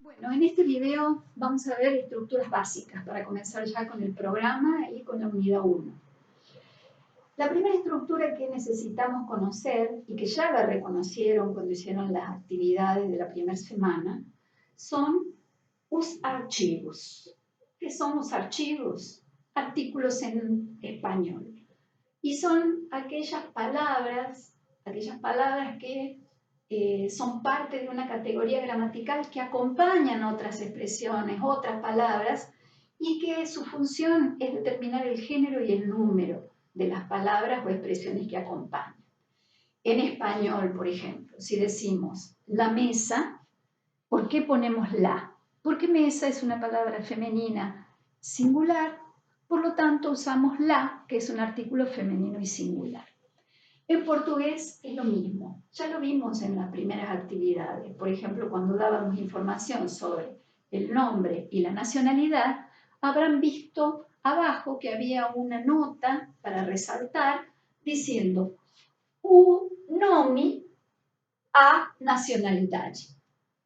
Bueno, en este video vamos a ver estructuras básicas para comenzar ya con el programa y con la unidad 1. La primera estructura que necesitamos conocer y que ya la reconocieron cuando hicieron las actividades de la primera semana son los archivos. ¿Qué son los archivos? Artículos en español. Y son aquellas palabras que son parte de una categoría gramatical que acompañan otras expresiones, otras palabras, y que su función es determinar el género y el número de las palabras o expresiones que acompañan. En español, por ejemplo, si decimos la mesa, ¿por qué ponemos la? Porque mesa es una palabra femenina singular, por lo tanto usamos la, que es un artículo femenino y singular. En portugués es lo mismo, ya lo vimos en las primeras actividades. Por ejemplo, cuando dábamos información sobre el nombre y la nacionalidad, habrán visto abajo que había una nota para resaltar diciendo o nome, a nacionalidade.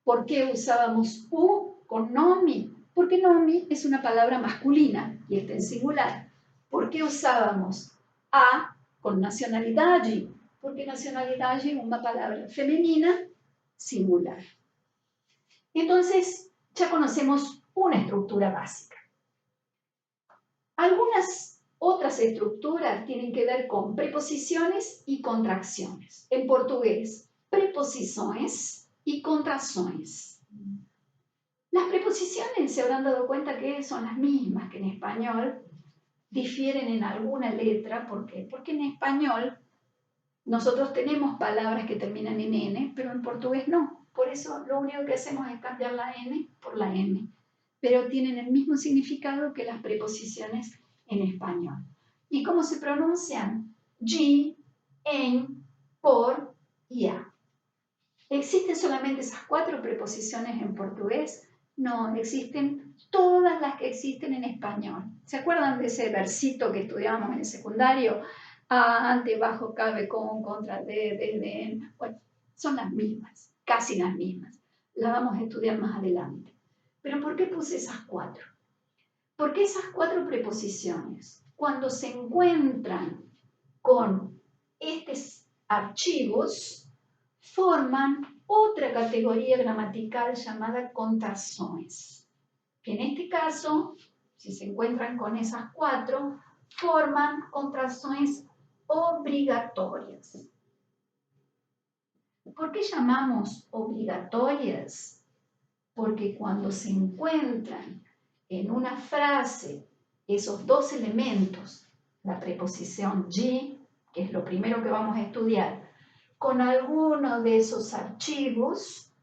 ¿Por qué usábamos u con nome? Porque nome es una palabra masculina y está en singular. ¿Por qué usábamos a con nacionalidade? Porque nacionalidade es una palabra femenina singular. Entonces, ya conocemos una estructura básica. Algunas otras estructuras tienen que ver con preposiciones y contracciones. En portugués, preposições y contracciones. Las preposiciones se habrán dado cuenta que son las mismas que en español, difieren en alguna letra. ¿Por qué? Porque en español nosotros tenemos palabras que terminan en N, pero en portugués no. Por eso lo único que hacemos es cambiar la N por la M. Pero tienen el mismo significado que las preposiciones en español. ¿Y cómo se pronuncian? De, en, por y a. ¿Existen solamente esas 4 preposiciones en portugués? No, existen todas las que existen en español. ¿Se acuerdan de ese versito que estudiábamos en el secundario? A, ante, bajo, cabe, con, contra, de, en. Bueno, son las mismas, casi las mismas. Las vamos a estudiar más adelante. ¿Pero por qué puse esas 4? Porque esas 4 preposiciones, cuando se encuentran con estos archivos, forman otra categoría gramatical llamada contracciones, que en este caso, si se encuentran con esas 4, forman contracciones obligatorias. ¿Por qué llamamos obligatorias? Porque cuando se encuentran en una frase esos 2 elementos, la preposición de, que es lo primero que vamos a estudiar, con alguno de esos archivos,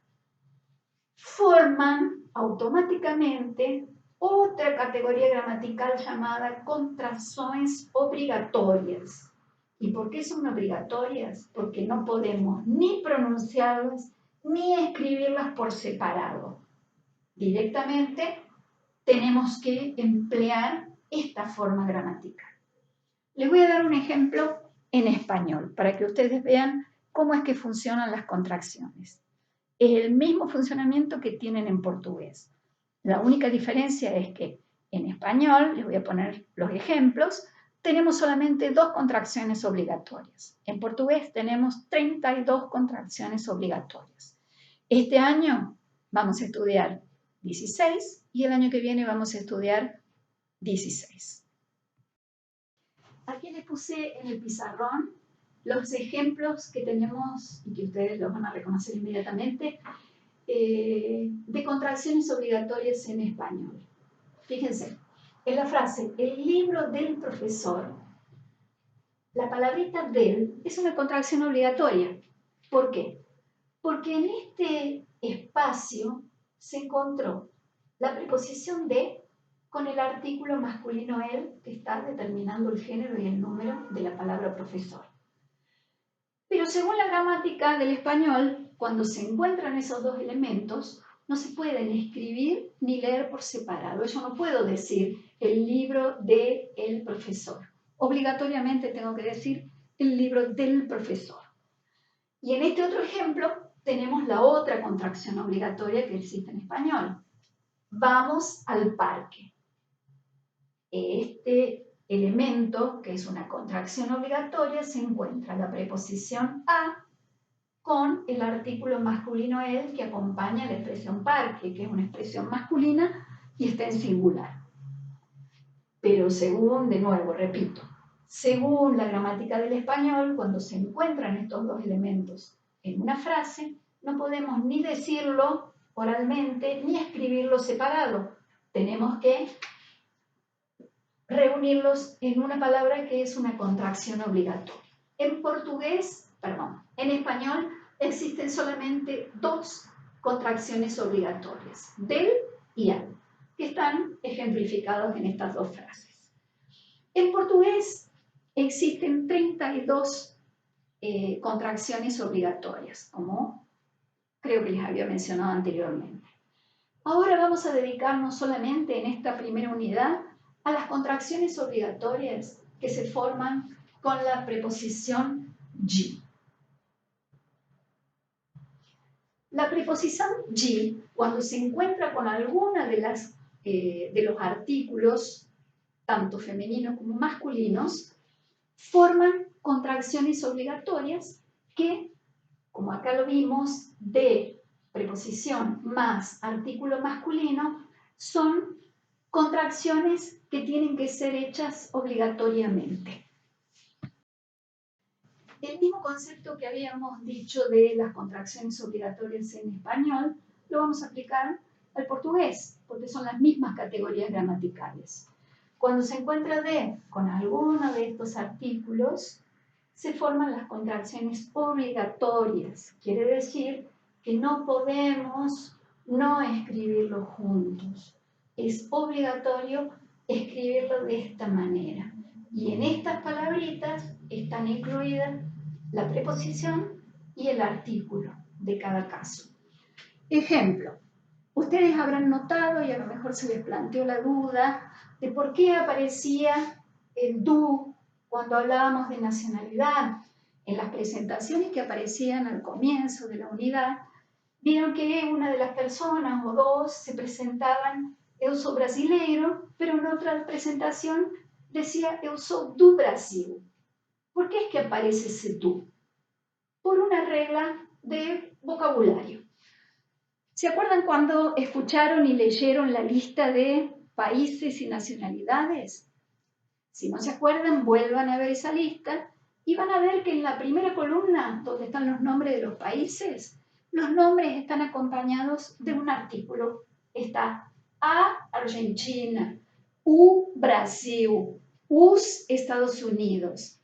forman automáticamente otra categoría gramatical llamada contracciones obligatorias. ¿Y por qué son obligatorias? Porque no podemos ni pronunciarlas ni escribirlas por separado. Directamente tenemos que emplear esta forma gramatical. Les voy a dar un ejemplo en español para que ustedes vean cómo es que funcionan las contracciones. Es el mismo funcionamiento que tienen en portugués. La única diferencia es que en español, les voy a poner los ejemplos, tenemos solamente 2 contracciones obligatorias. En portugués tenemos 32 contracciones obligatorias. Este año vamos a estudiar 16 y el año que viene vamos a estudiar 16. Aquí les puse en el pizarrón los ejemplos que tenemos y que ustedes los van a reconocer inmediatamente de contracciones obligatorias en español. Fíjense, en la frase el libro del profesor, la palabrita del es una contracción obligatoria. ¿Por qué? Porque en este espacio se encontró la preposición de con el artículo masculino el, que está determinando el género y el número de la palabra profesor. Pero según la gramática del español, cuando se encuentran esos 2 elementos, no se pueden escribir ni leer por separado. Yo no puedo decir el libro del profesor. Obligatoriamente tengo que decir el libro del profesor. Y en este otro ejemplo, tenemos la otra contracción obligatoria que existe en español. Vamos al parque. Este elemento, que es una contracción obligatoria, se encuentra la preposición a con el artículo masculino el que acompaña la expresión parque, que es una expresión masculina y está en singular. Pero según, de nuevo, repito, según la gramática del español, cuando se encuentran estos dos elementos en una frase, no podemos ni decirlo oralmente ni escribirlo separado. Tenemos que reunirlos en una palabra que es una contracción obligatoria. En español existen solamente dos contracciones obligatorias, del y al, que están ejemplificados en estas dos frases. En portugués existen 32 contracciones obligatorias, como creo que les había mencionado anteriormente. Ahora vamos a dedicarnos solamente en esta primera unidad a las contracciones obligatorias que se forman con la preposición G. La preposición G, cuando se encuentra con alguna de los artículos, tanto femeninos como masculinos, forman contracciones obligatorias que, como acá lo vimos, de preposición más artículo masculino, son contracciones que tienen que ser hechas obligatoriamente. El mismo concepto que habíamos dicho de las contracciones obligatorias en español, lo vamos a aplicar al portugués, porque son las mismas categorías gramaticales. Cuando se encuentra de con alguno de estos artículos, se forman las contracciones obligatorias. Quiere decir que no podemos no escribirlo juntos. Es obligatorio escribirlo de esta manera. Y en estas palabritas están incluidas la preposición y el artículo de cada caso. Ejemplo, ustedes habrán notado y a lo mejor se les planteó la duda de por qué aparecía el du cuando hablábamos de nacionalidad. En las presentaciones que aparecían al comienzo de la unidad, vieron que una de las personas o dos se presentaban eu sou brasileiro, pero en otra presentación decía eu sou do Brasil. ¿Por qué es que aparece ese tú? Por una regla de vocabulario. ¿Se acuerdan cuando escucharon y leyeron la lista de países y nacionalidades? Si no se acuerdan, vuelvan a ver esa lista y van a ver que en la primera columna, donde están los nombres de los países, los nombres están acompañados de un artículo. Está A, Argentina, U, Brasil, US, Estados Unidos.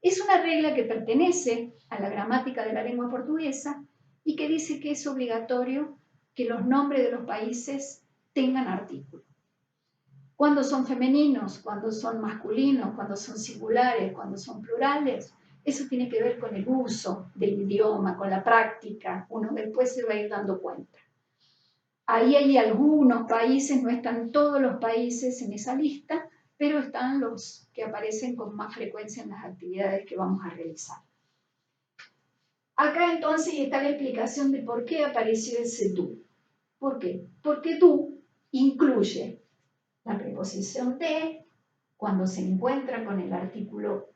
Es una regla que pertenece a la gramática de la lengua portuguesa y que dice que es obligatorio que los nombres de los países tengan artículo. Cuando son femeninos, cuando son masculinos, cuando son singulares, cuando son plurales, eso tiene que ver con el uso del idioma, con la práctica. Uno después se va a ir dando cuenta. Ahí hay algunos países, no están todos los países en esa lista, pero están los que aparecen con más frecuencia en las actividades que vamos a realizar. Acá entonces está la explicación de por qué apareció ese tú. ¿Por qué? Porque tú incluye la preposición de cuando se encuentra con el artículo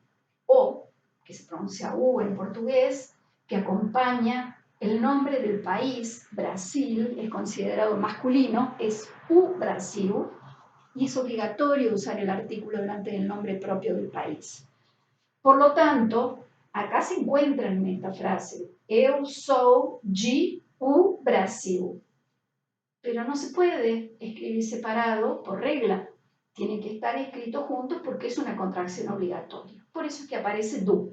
o, que se pronuncia u en portugués, que acompaña el nombre del país. Brasil es considerado masculino, es u Brasil, y es obligatorio usar el artículo delante del nombre propio del país. Por lo tanto, acá se encuentra en esta frase, eu sou de o Brasil. Pero no se puede escribir separado por regla. Tienen que estar escritos juntos porque es una contracción obligatoria. Por eso es que aparece do.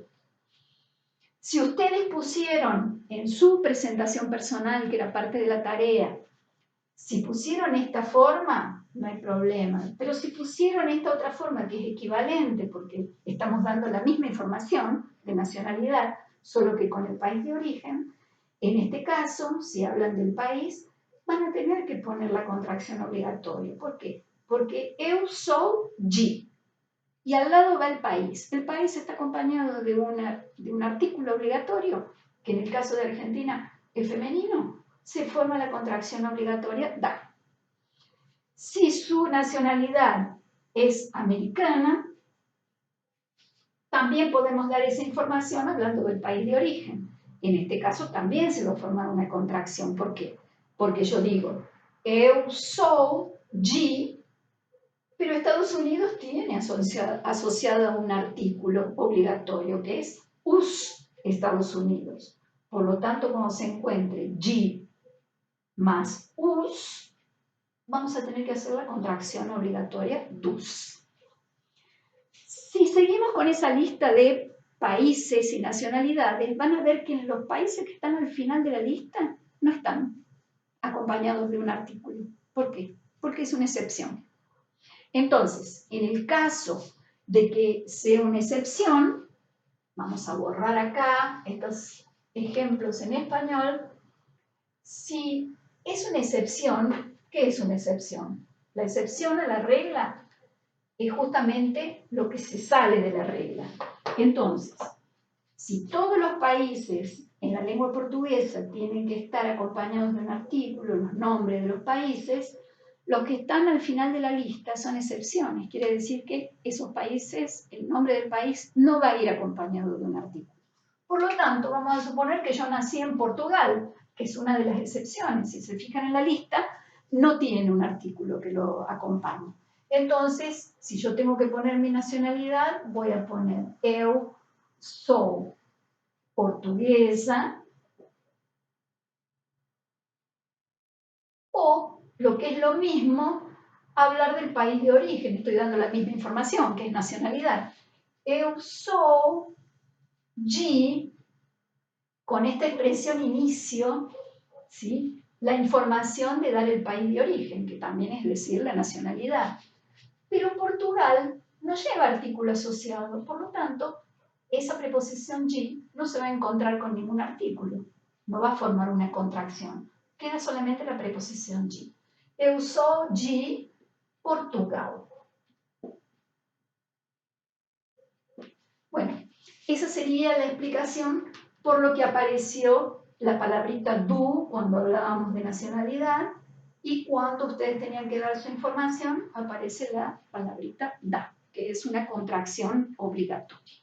Si ustedes pusieron en su presentación personal, que era parte de la tarea, si pusieron esta forma, no hay problema. Pero si pusieron esta otra forma, que es equivalente, porque estamos dando la misma información de nacionalidad, solo que con el país de origen, en este caso, si hablan del país, van a tener que poner la contracción obligatoria. ¿Por qué? Porque eu sou de. Y al lado va el país. El país está acompañado de un artículo obligatorio, que en el caso de Argentina es femenino, se forma la contracción obligatoria da. Si su nacionalidad es americana, también podemos dar esa información hablando del país de origen. En este caso también se va a formar una contracción. ¿Por qué? Porque yo digo, eu sou de, pero Estados Unidos tiene asociado un artículo obligatorio que es us Estados Unidos. Por lo tanto, cuando se encuentre de más us, vamos a tener que hacer la contracción obligatoria dus. Si seguimos con esa lista de países y nacionalidades, van a ver que en los países que están al final de la lista no están acompañados de un artículo. ¿Por qué? Porque es una excepción. Entonces, en el caso de que sea una excepción, vamos a borrar acá estos ejemplos en español. Si es una excepción, ¿qué es una excepción? La excepción a la regla es justamente lo que se sale de la regla. Entonces, si todos los países en la lengua portuguesa tienen que estar acompañados de un artículo, los nombres de los países, los que están al final de la lista son excepciones. Quiere decir que esos países, el nombre del país no va a ir acompañado de un artículo. Por lo tanto, vamos a suponer que yo nací en Portugal, que es una de las excepciones. Si se fijan en la lista, no tiene un artículo que lo acompañe. Entonces, si yo tengo que poner mi nacionalidad, voy a poner eu sou portuguesa, o lo que es lo mismo, hablar del país de origen. Estoy dando la misma información, que es nacionalidad. Eu sou de, con esta expresión inicio, ¿sí?, la información de dar el país de origen, que también es decir la nacionalidad. Pero Portugal no lleva artículo asociado, por lo tanto, esa preposición de no se va a encontrar con ningún artículo, no va a formar una contracción, queda solamente la preposición de. Eu sou de Portugal. Bueno, esa sería la explicación por lo que apareció la palabrita du cuando hablábamos de nacionalidad, y cuando ustedes tenían que dar su información aparece la palabrita da, que es una contracción obligatoria.